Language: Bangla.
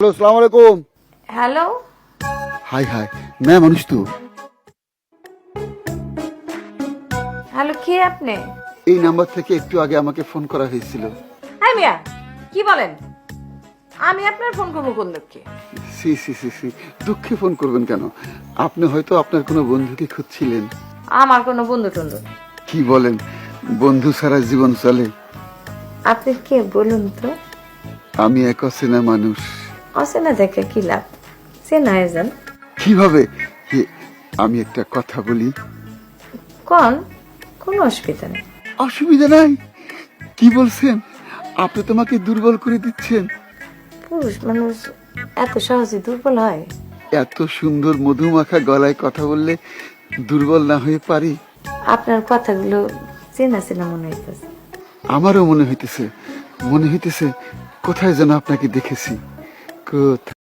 হ্যালো, আসসালামু আলাইকুম। হ্যালো, হাই হাই, মেয়ে মানুষ তো। হ্যালো, কে আপনি? এই নাম্বার থেকে একটু আগে আমাকে ফোন করা হয়েছিল। হ্যাঁ মিয়া, কি বলেন? আমি আপনার ফোন করবো কোন দুঃখে? সি সি সি সি, দুঃখে ফোন করবেন কেন? আপনি হয়তো আপনার কোনো বন্ধুকে খুঁজছিলেন। আমার কোনো বন্ধু টন্ধু নেই। কি বলেন, বন্ধু ছাড়া জীবন চলে? আপনি কে বলুন তো? আমি এক অচেনা মানুষ। অচেনা দেখে কি লাভ? চেনা হয়ে যান। কিভাবে? আমি একটা কথা বলি। কোন? কোনো অসুবিধা নেই। অসুবিধা নাই? কি বলছেন? আপনি তোমাকে দুর্বল করে দিচ্ছেন। পুরুষ মানুষ এত সহজে দুর্বল হয়? এত সুন্দর মধুমাখা গলায় কথা বললে দুর্বল না হয়ে পারি? আপনার কথাগুলো চেনা চেনা মনে হইতেছে। আমারও মনে হইতেছে, কোথায় যেন আপনাকে দেখেছি। কোথায়?